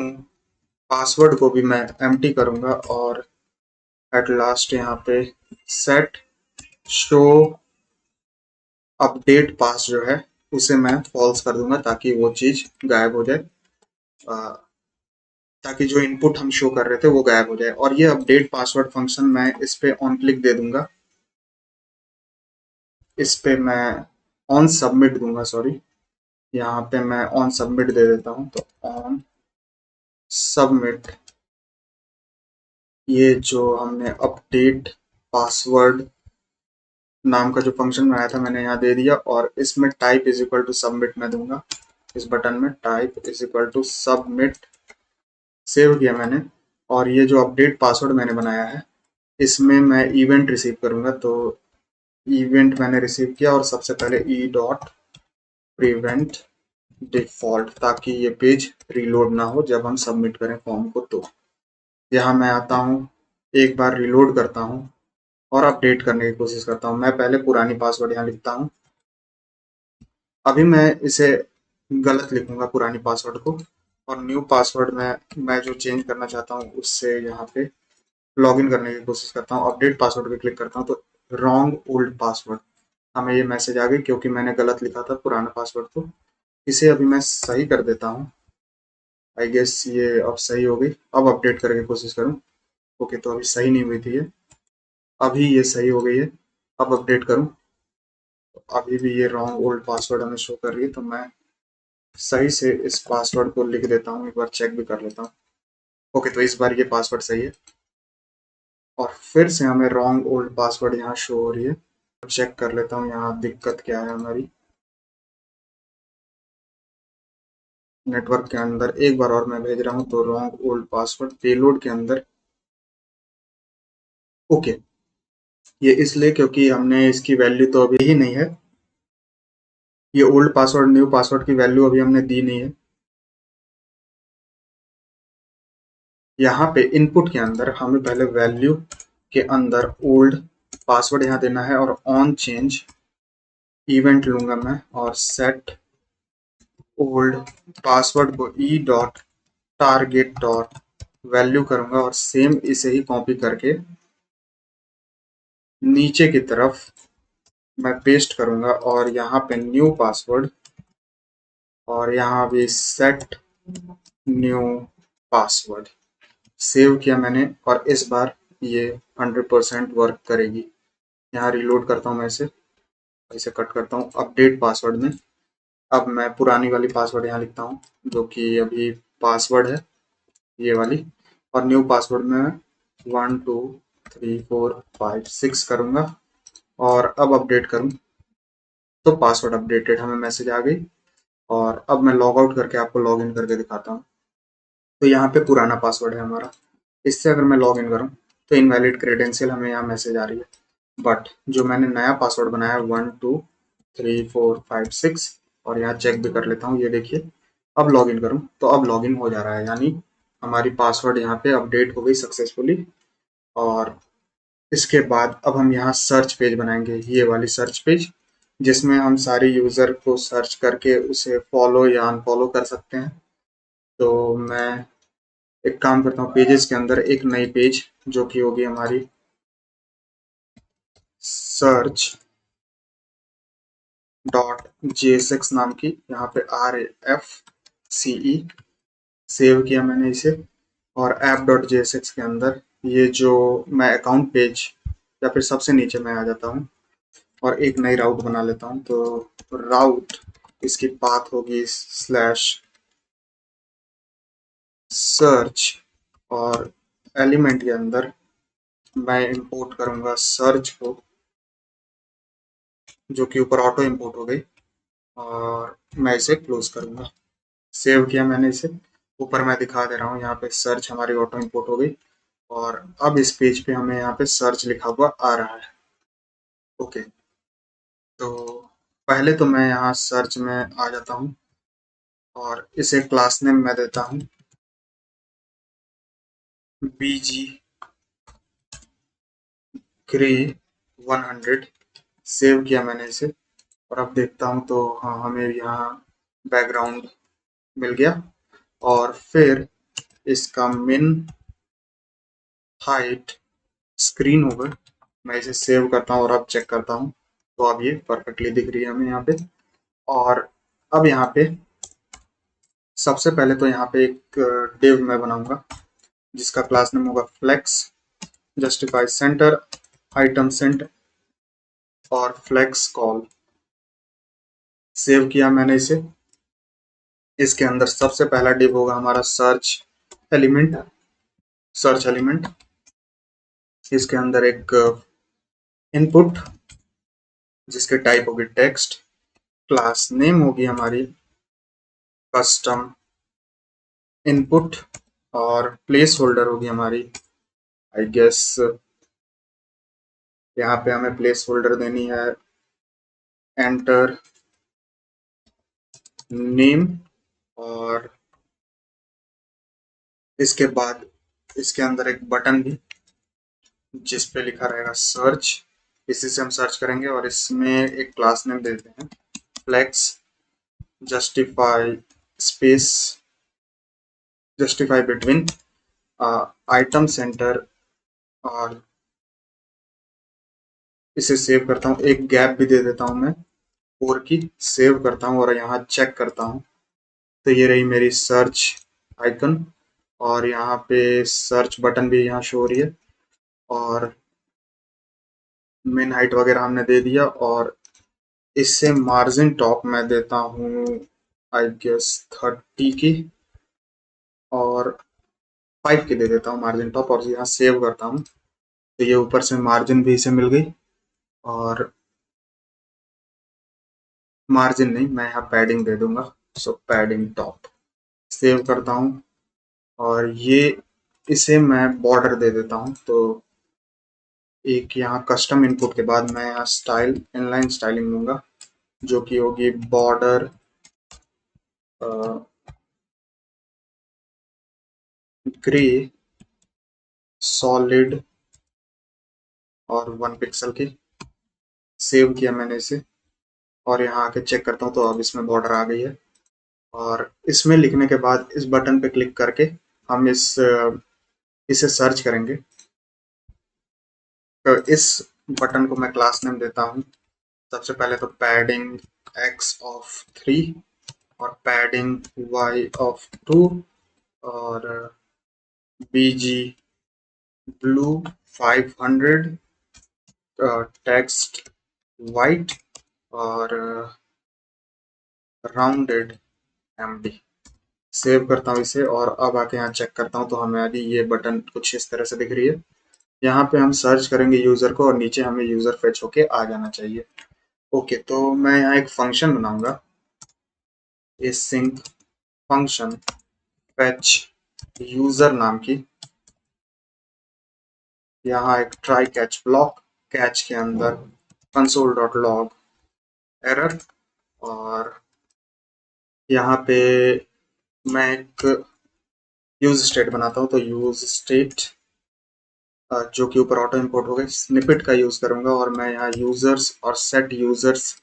पासवर्ड को भी मैं एम्प्टी करूंगा। और एट लास्ट यहाँ पे सेट शो अपडेट पास जो है उसे मैं फॉल्स कर दूंगा, ताकि वो चीज गायब हो जाए, ताकि जो इनपुट हम शो कर रहे थे वो गायब हो जाए। और ये अपडेट पासवर्ड फंक्शन मैं इस पे ऑन क्लिक दे दूंगा, इस पे मैं ऑन सबमिट दूंगा, सॉरी, यहाँ पे मैं ऑन सबमिट दे देता हूँ। तो ऑन सबमिट, ये जो हमने अपडेट पासवर्ड नाम का जो फंक्शन बनाया था मैंने यहाँ दे दिया, और इसमें type is equal to submit मैं दूंगा। इस बटन में type is equal to submit save किया मैंने। और ये जो अपडेट पासवर्ड मैंने बनाया है इसमें मैं इवेंट रिसीव करूंगा। तो इवेंट मैंने रिसीव किया, और सबसे पहले ई डॉट प्रिवेंट डिफॉल्ट, ताकि ये पेज रीलोड ना हो जब हम सबमिट करें फॉर्म को। तो यहाँ मैं आता हूँ, एक बार रीलोड करता हूँ और अपडेट करने की कोशिश करता हूँ। मैं पहले पुरानी पासवर्ड यहाँ लिखता हूँ, अभी मैं इसे गलत लिखूंगा पुरानी पासवर्ड को, और न्यू पासवर्ड में मैं जो चेंज करना चाहता हूँ उससे यहाँ पे लॉगिन करने की कोशिश करता हूँ, अपडेट पासवर्ड पे क्लिक करता हूँ तो रॉन्ग ओल्ड पासवर्ड हमें ये मैसेज आ गई, क्योंकि मैंने गलत लिखा था पुराना पासवर्ड। तो इसे अभी मैं सही कर देता हूँ। आई गेस ये अब सही हो गई। अब अपडेट करके कोशिश करूँ। ओके, तो अभी सही नहीं हुई थी ये, अभी ये सही हो गई है। अब अपडेट करूँ, अभी भी ये रॉन्ग ओल्ड पासवर्ड हमें शो कर रही है। तो मैं सही से इस पासवर्ड को लिख देता हूँ, एक बार चेक भी कर लेता हूँ। ओके, तो इस बार ये पासवर्ड सही है और फिर से हमें रॉन्ग ओल्ड पासवर्ड यहाँ शो हो रही है। चेक कर लेता हूँ यहाँ दिक्कत क्या है हमारी। नेटवर्क के अंदर एक बार और मैं भेज रहा हूँ तो रॉन्ग ओल्ड पासवर्ड पेलोड के अंदर। ओके, ये इसलिए क्योंकि हमने इसकी वैल्यू तो अभी ही नहीं है, ये ओल्ड पासवर्ड न्यू पासवर्ड की वैल्यू अभी हमने दी नहीं है। यहाँ पे इनपुट के अंदर हमें पहले वैल्यू के अंदर ओल्ड पासवर्ड यहाँ देना है और ऑन चेंज इवेंट लूंगा मैं और सेट ओल्ड पासवर्ड को ई डॉट टारगेट डॉट वैल्यू करूंगा और सेम इसे ही कॉपी करके नीचे की तरफ मैं पेस्ट करूंगा और यहाँ पे न्यू पासवर्ड और यहाँ भी सेट न्यू पासवर्ड सेव किया मैंने और इस बार ये 100% वर्क करेगी। यहाँ रिलोड करता हूँ मैं इसे, इसे कट करता हूँ अपडेट पासवर्ड में। अब मैं पुरानी वाली पासवर्ड यहाँ लिखता हूँ जो कि अभी पासवर्ड है ये वाली, और न्यू पासवर्ड में 1 2 3 4 5 6 करूँगा और अब अपडेट करूँ तो पासवर्ड अपडेटेड हमें मैसेज आ गई। और अब मैं लॉग आउट करके आपको लॉग इन करके दिखाता हूँ। तो यहाँ पे पुराना पासवर्ड है हमारा, इससे अगर मैं लॉग इन करूँ तो इनवैलिड क्रेडेंशियल हमें यहाँ मैसेज आ रही है। बट जो मैंने नया पासवर्ड बनाया 1 2 3 4 5 6 और यहाँ चेक भी कर लेता हूँ, ये देखिए अब लॉग इन करूँ तो अब लॉग इन हो जा रहा है, यानी हमारी पासवर्ड यहाँ पे अपडेट हो गई सक्सेसफुली। और इसके बाद अब हम यहाँ सर्च पेज बनाएंगे, ये वाली सर्च पेज जिसमें हम सारे यूज़र को सर्च करके उसे फॉलो या अनफॉलो कर सकते हैं। तो मैं एक काम करता हूँ, पेजेस के अंदर एक नई पेज जो कि होगी हमारी सर्च डॉट JSX नाम की, यहाँ पे RAFCE सेव किया मैंने इसे और ऐप डॉट JSX के अंदर ये जो मैं अकाउंट पेज या फिर सबसे नीचे मैं आ जाता हूँ और एक नई राउट बना लेता हूँ। तो राउट इसकी पाथ होगी स्लैश सर्च और एलिमेंट के अंदर मैं इंपोर्ट करूंगा सर्च को, जो कि ऊपर ऑटो इंपोर्ट हो गई, और मैं इसे क्लोज करूंगा। सेव किया मैंने इसे, ऊपर मैं दिखा दे रहा हूँ यहाँ पे सर्च हमारी ऑटो इंपोर्ट हो गई और अब इस पेज पे हमें यहाँ पे सर्च लिखा हुआ आ रहा है। ओके, तो पहले तो मैं यहाँ सर्च में आ जाता हूँ और इसे क्लास नेम मैं देता हूँ BG ग्रे 100। सेव किया मैंने इसे और अब देखता हूँ तो हाँ हमें यहाँ बैकग्राउंड मिल गया और फिर इसका मिन हाइट स्क्रीन होगा। मैं इसे सेव करता हूँ और अब चेक करता हूँ तो अब ये परफेक्टली दिख रही है हमें यहाँ पे। और अब यहाँ पे सबसे पहले तो यहाँ पे एक डिव मैं बनाऊंगा जिसका क्लास नेम होगा flex justify centre item centre और फ्लेक्स कॉल। सेव किया मैंने इसे। इसके अंदर सबसे पहला डिव होगा हमारा एलिमेंट सर्च एलिमेंट। इसके अंदर एक इनपुट जिसके टाइप होगी टेक्स्ट, क्लास नेम होगी हमारी कस्टम इनपुट और प्लेस होल्डर होगी हमारी आई गेस यहाँ पे हमें प्लेस होल्डर देनी है एंटर नेम। और इसके बाद इसके अंदर एक बटन भी जिस पे लिखा रहेगा सर्च, इसी से हम सर्च करेंगे और इसमें एक क्लास नेम देते हैं flex justify space justify between item centre और इसे सेव करता हूँ, एक गैप भी दे देता हूँ मैं 4 की, सेव करता हूँ और यहाँ चेक करता हूँ। तो ये रही मेरी सर्च आइकन और यहाँ पे सर्च बटन भी यहाँ शो हो रही है और मेन हाइट वगैरह हमने दे दिया। और इससे मार्जिन टॉप मैं देता हूँ आई गेस 30 की और 5 की दे देता हूँ मार्जिन टॉप और यहाँ सेव करता हूँ। तो ये ऊपर से मार्जिन भी इसे मिल गई और मार्जिन नहीं, मैं यहाँ पैडिंग दे दूंगा। सो पैडिंग टॉप सेव करता हूँ और ये इसे मैं बॉर्डर दे देता हूँ। तो एक यहाँ कस्टम इनपुट के बाद मैं यहाँ स्टाइल इनलाइन स्टाइलिंग दूंगा जो कि होगी बॉर्डर ग्रे सॉलिड और 1 पिक्सल की। सेव किया मैंने इसे और यहाँ आके चेक करता हूँ तो अब इसमें बॉर्डर आ गई है। और इसमें लिखने के बाद इस बटन पे क्लिक करके हम इसे सर्च करेंगे। तो इस बटन को मैं क्लास नेम देता हूँ सबसे पहले तो पैडिंग x ऑफ 3 और पैडिंग y ऑफ 2 और bg ब्लू 500 टेक्स्ट वाइट और राउंडेड md। सेव करता हूँ इसे और अब आके यहाँ चेक करता हूँ तो हमारी ये बटन कुछ इस तरह से दिख रही है। यहाँ पे हम सर्च करेंगे यूजर को और नीचे हमें यूजर फेच होके आ जाना चाहिए। ओके, तो मैं यहाँ एक फंक्शन बनाऊंगा async फंक्शन फेच यूजर नाम की। यहाँ एक ट्राई कैच ब्लॉक, कैच के अंदर console.log एरर और यहाँ पे मैं एक यूज स्टेट बनाता हूँ। तो यूज स्टेट जो कि ऊपर ऑटो इंपोर्ट हो गए स्निपेट का यूज करूंगा और मैं यहाँ यूजर्स और सेट यूजर्स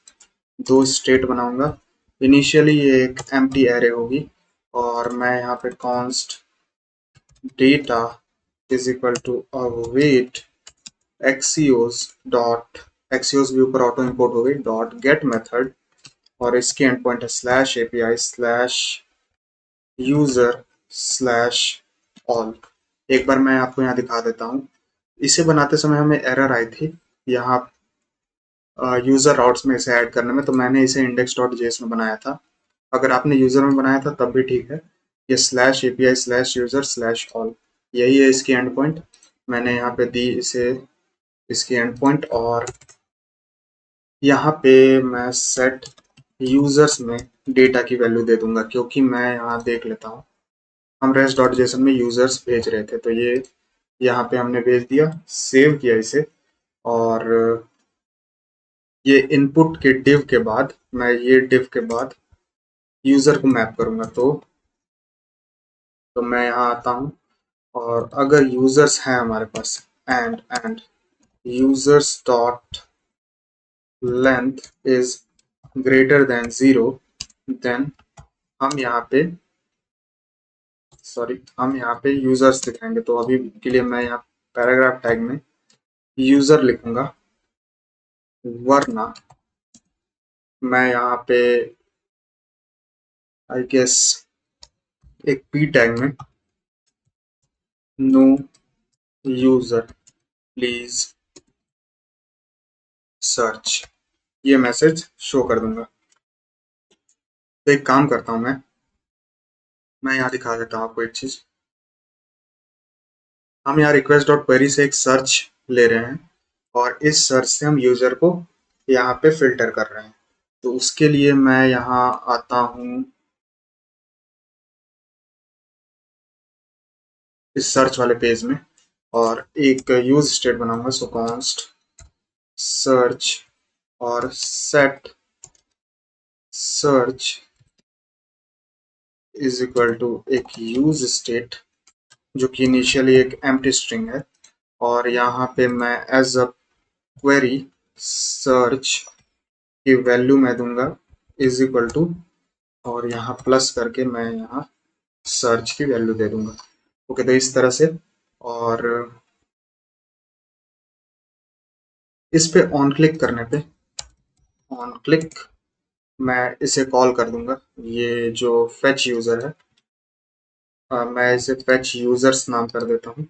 दो स्टेट बनाऊंगा। इनिशियली ये एक एम्प्टी एरे होगी और मैं यहाँ पे const data is equal to await axios dot, axios भी ऊपर ऑटो इंपोर्ट हो गई, डॉट गेट मेथड और इसकी एंड पॉइंट है slash API slash user slash all. एक बार मैं आपको यहाँ दिखा देता हूँ। इसे बनाते समय हमें एरर आई थी यहाँ यूजर राउट्स में इसे ऐड करने में, तो मैंने इसे इंडेक्स डॉट जेएस में बनाया था। अगर आपने यूजर में बनाया था तब भी ठीक है। ये slash API slash user slash all यही है इसकी एंड पॉइंट। मैंने यहाँ पे दी इसे इसकी एंड पॉइंट और यहाँ पे मैं सेट यूजर्स में डेटा की वैल्यू दे दूंगा क्योंकि मैं यहाँ देख लेता हूँ हम रेस्ट डॉट जेसन में यूजर्स भेज रहे थे। तो ये यहाँ पे हमने भेज दिया, सेव किया इसे और ये इनपुट के डिव के बाद मैं ये डिव के बाद यूजर को मैप करूंगा। तो मैं यहाँ आता हूँ और अगर यूजर्स हैं हमारे पास and users dot length is greater than 0 then हम यहाँ पे हम यहाँ पे यूजर्स दिखाएंगे। तो अभी के लिए मैं यहाँ पैराग्राफ टैग में यूजर लिखूंगा वरना मैं यहाँ पे आई गेस एक पी टैग में नो यूजर प्लीज सर्च ये मैसेज शो कर दूंगा। तो एक काम करता हूँ मैं यहाँ दिखा देता हूँ आपको एक चीज। हम यहाँ रिक्वेस्ट डॉट क्वेरी से एक सर्च ले रहे हैं और इस सर्च से हम यूजर को यहाँ पे फिल्टर कर रहे हैं। तो उसके लिए मैं यहाँ आता हूँ इस सर्च वाले पेज में और एक यूज स्टेट बनाऊंगा। सो कॉन्स्ट सर्च और set search is equal to एक यूज स्टेट जो कि इनिशियली एक एम्प्टी स्ट्रिंग है और यहाँ पे मैं एज अ क्वेरी सर्च की वैल्यू मैं दूंगा इज इक्वल टू और यहाँ प्लस करके मैं यहाँ सर्च की वैल्यू दे दूंगा। ओके, तो इस तरह से। और इस पे ऑन क्लिक करने पे, ऑन क्लिक मैं इसे कॉल कर दूंगा। ये जो फेच यूजर है, मैं इसे फेच यूजर्स नाम कर देता हूँ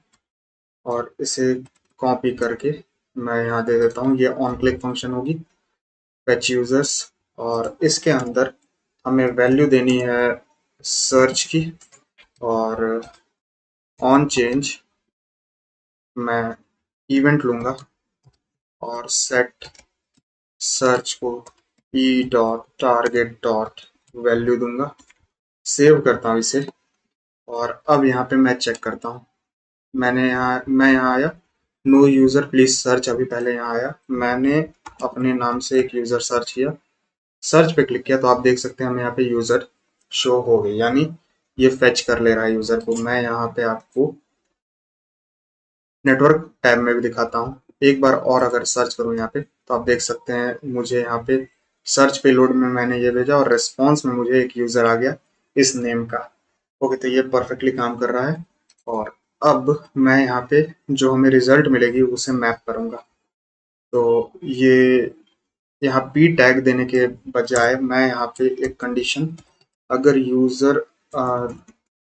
और इसे कॉपी करके मैं यहाँ दे देता हूँ। ये ऑन क्लिक फंक्शन होगी फेच यूजर्स, और इसके अंदर हमें वैल्यू देनी है सर्च की, और ऑन चेंज मैं इवेंट लूंगा और सेट सर्च को ई डॉट टारगेट डॉट वैल्यू दूंगा। सेव करता हूँ इसे, और अब यहाँ पे मैं चेक करता हूँ। मैं यहाँ आया, नो यूजर प्लीज सर्च, अभी पहले यहाँ आया, मैंने अपने नाम से एक यूजर सर्च किया, सर्च पे क्लिक किया तो आप देख सकते हैं हमें यहाँ पे यूजर शो हो गई, यानी ये फेच कर ले रहा है यूजर को। मैं यहाँ पे आपको नेटवर्क टैब में भी दिखाता हूँ। एक बार और अगर सर्च करूँ यहाँ पे तो आप देख सकते हैं मुझे यहाँ पे सर्च पेलोड में मैंने ये भेजा और रिस्पॉन्स में मुझे एक यूजर आ गया इस नेम का। ओके, तो ये परफेक्टली काम कर रहा है। और अब मैं यहाँ पे जो हमें रिजल्ट मिलेगी उसे मैप करूंगा। तो ये यहाँ पी टैग देने के बजाय मैं यहाँ पे एक कंडीशन, अगर यूजर,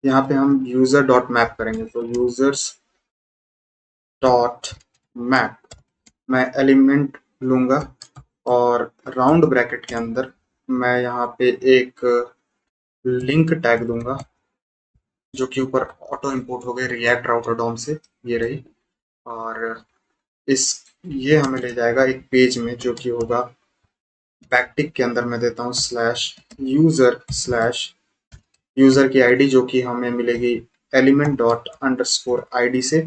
यहाँ पे हम यूजर डॉट मैप करेंगे, तो यूजर्स डॉट मैप मैं एलिमेंट लूंगा और राउंड ब्रैकेट के अंदर मैं यहाँ पे एक लिंक टैग दूंगा जो कि ऊपर ऑटो इंपोर्ट हो गए रिएक्ट राउटर डॉम से, ये रही। और इस ये हमें ले जाएगा एक पेज में जो कि होगा बैकटिक के अंदर मैं देता हूँ स्लैश यूजर की आईडी जो कि हमें मिलेगी एलिमेंट डॉट अंडरस्कोर आईडी से,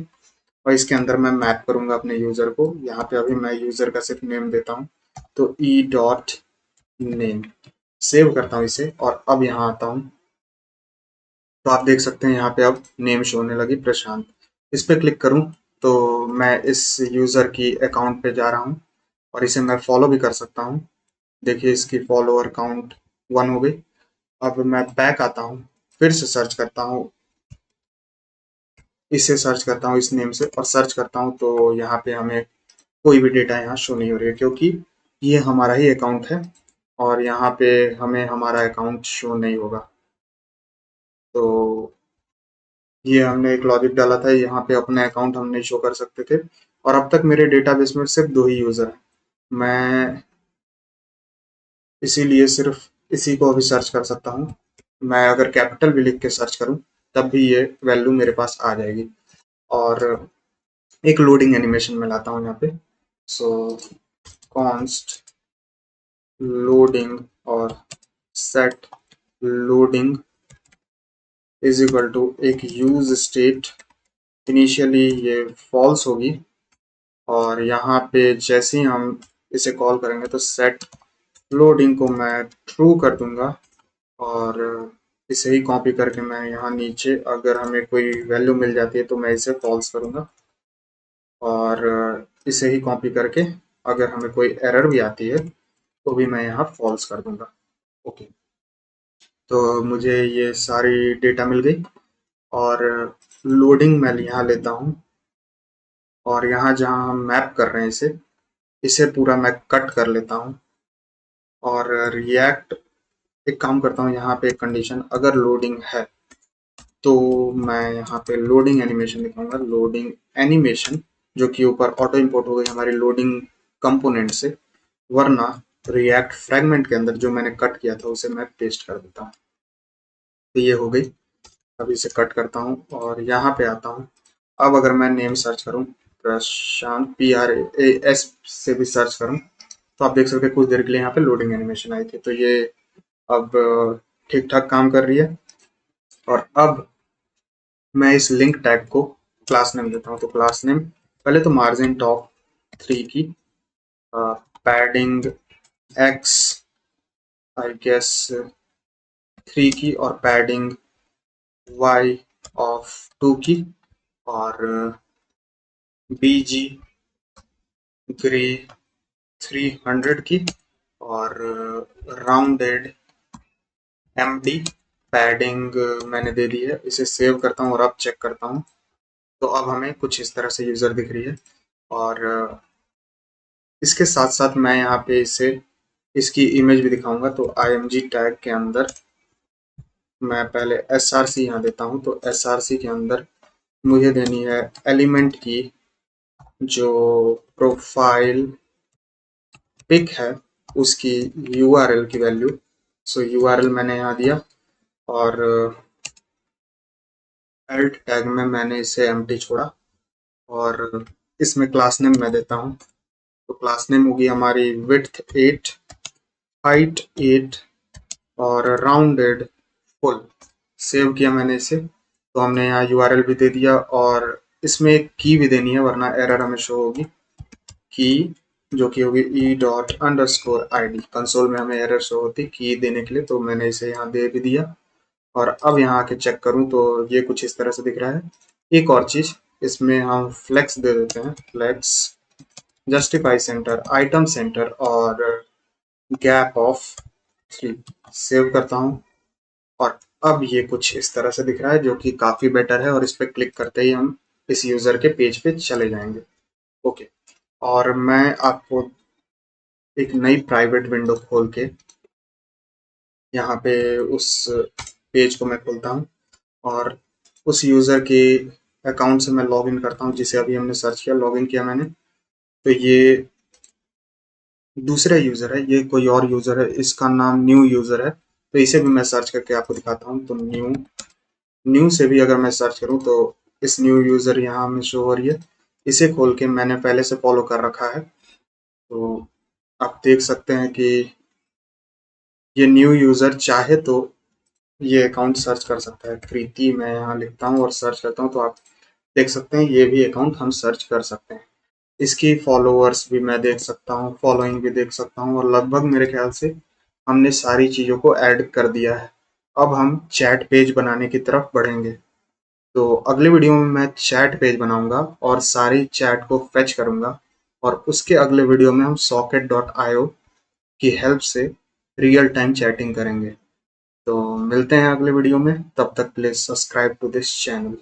और इसके अंदर मैं मैप करूंगा अपने यूजर को। यहाँ पे अभी मैं यूजर का सिर्फ नेम देता हूँ, तो ई डॉट नेम, सेव करता हूँ इसे और अब यहाँ आता हूँ तो आप देख सकते हैं यहाँ पे अब नेम शो होने लगी प्रशांत। इस पे क्लिक करूँ तो मैं इस यूजर की अकाउंट पे जा रहा हूँ और इसे मैं फॉलो भी कर सकता हूँ। देखिए इसकी फॉलोअर काउंट 1 हो गई। अब मैं बैक आता हूँ, फिर से सर्च करता हूँ, इसे सर्च करता हूँ इस नेम से और सर्च करता हूँ तो यहाँ पे हमें कोई भी डेटा यहाँ शो नहीं हो रही है क्योंकि ये हमारा ही अकाउंट है और यहाँ पे हमें हमारा अकाउंट शो नहीं होगा। तो ये हमने एक लॉजिक डाला था, यहाँ पे अपने अकाउंट हम नहीं शो कर सकते थे, और अब तक मेरे डेटाबेस में सिर्फ 2 ही यूजर हैं। मैं इसीलिए सिर्फ इसी को अभी सर्च कर सकता हूँ। मैं अगर कैपिटल भी लिख के सर्च करूँ तब भी ये वैल्यू मेरे पास आ जाएगी। और एक लोडिंग एनिमेशन में लाता हूँ यहाँ पे, सो कॉन्स्ट लोडिंग और set loading is equal to एक यूज स्टेट, इनिशियली ये फॉल्स होगी और यहाँ पे जैसे ही हम इसे कॉल करेंगे तो सेट लोडिंग को मैं ट्रू कर दूंगा और इसे ही कॉपी करके मैं यहाँ नीचे अगर हमें कोई वैल्यू मिल जाती है तो मैं इसे फॉल्स करूँगा, और इसे ही कॉपी करके अगर हमें कोई एरर भी आती है तो भी मैं यहाँ फॉल्स कर दूंगा। ओके, तो मुझे ये सारी डेटा मिल गई और लोडिंग मैं यहाँ लेता हूँ और यहाँ जहाँ हम मैप कर रहे हैं इसे इसे पूरा मैं कट कर लेता हूँ और रिएक्ट एक काम करता हूँ, यहाँ पे एक कंडीशन अगर लोडिंग है तो मैं यहाँ पे लोडिंग एनिमेशन दिखाऊंगा, लोडिंग एनिमेशन जो कि ऊपर ऑटो इंपोर्ट हो गई हमारी लोडिंग कंपोनेंट से, वरना रिएक्ट फ्रेगमेंट के अंदर जो मैंने कट किया था उसे मैं पेस्ट कर देता हूँ। तो ये हो गई। अब इसे कट करता हूँ और यहाँ पे आता हूँ। अब अगर मैं नेम सर्च करूँ प्रशांत PRAS से भी सर्च करूँ तो आप देख सकते हैं कुछ देर के लिए यहाँ पे लोडिंग एनिमेशन आई थी। तो ये अब ठीक ठाक काम कर रही है। और अब मैं इस लिंक टैग को क्लास नेम देता हूँ, तो क्लास नेम पहले तो मार्जिन टॉप 3 की, पैडिंग एक्स आई गेस 3 की, और पैडिंग वाई ऑफ 2 की, और BG ग्रे 300 की, और राउंडेड MD पैडिंग मैंने दे दी है। इसे सेव करता हूँ और अब चेक करता हूँ तो अब हमें कुछ इस तरह से यूज़र दिख रही है। और इसके साथ साथ मैं यहाँ पे इसे इसकी इमेज भी दिखाऊंगा। तो img टैग के अंदर मैं पहले src यहाँ देता हूँ। तो src के अंदर मुझे देनी है एलिमेंट की जो प्रोफाइल पिक है उसकी यूआरएल की वैल्यू। सो यूआरएल मैंने यहाँ दिया और एल्ट टैग में मैंने इसे एम्प्टी छोड़ा और इसमें क्लास नेम मैं देता हूँ। तो क्लास नेम होगी हमारी विड्थ 8, हाइट 8 और राउंडेड फुल। सेव किया मैंने इसे। तो हमने यहाँ यूआरएल भी दे दिया और इसमें एक की भी देनी है वरना एरर हमें शो होगी। की जो कि होगी e._id। कंसोल में हमें एरर शो होती की देने के लिए, तो मैंने इसे यहाँ दे भी दिया। और अब यहाँ आके चेक करूँ तो ये कुछ इस तरह से दिख रहा है। एक और चीज, इसमें हम फ्लेक्स दे देते हैं। Flex justify centre, item centre और गैप ऑफ 3। सेव करता हूँ और अब ये कुछ इस तरह से दिख रहा है जो कि काफी बेटर है। और इस पर क्लिक करते ही हम इस यूजर के पेज पे चले जाएंगे। ओके, और मैं आपको एक नई प्राइवेट विंडो खोल के यहाँ पे उस पेज को मैं खोलता हूँ और उस यूज़र के अकाउंट से मैं लॉगिन करता हूँ जिसे अभी हमने सर्च किया, लॉगिन किया मैंने। तो ये दूसरा यूज़र है, ये कोई और यूज़र है, इसका नाम न्यू यूज़र है। तो इसे भी मैं सर्च करके आपको दिखाता हूँ। तो न्यू न्यू से भी अगर मैं सर्च करूँ तो इस न्यू यूज़र यहाँ में शो हो रही है। इसे खोल के मैंने पहले से फॉलो कर रखा है। तो आप देख सकते हैं कि ये न्यू यूज़र चाहे तो ये अकाउंट सर्च कर सकता है। प्रीति मैं यहाँ लिखता हूँ और सर्च करता हूँ तो आप देख सकते हैं ये भी अकाउंट हम सर्च कर सकते हैं। इसकी फॉलोअर्स भी मैं देख सकता हूँ, फॉलोइंग भी देख सकता हूँ और लगभग मेरे ख्याल से हमने सारी चीज़ों को ऐड कर दिया है। अब हम चैट पेज बनाने की तरफ बढ़ेंगे। तो अगले वीडियो में मैं चैट पेज बनाऊंगा और सारी चैट को फेच करूंगा और उसके अगले वीडियो में हम socket.io की हेल्प से रियल टाइम चैटिंग करेंगे। तो मिलते हैं अगले वीडियो में, तब तक please subscribe to this channel.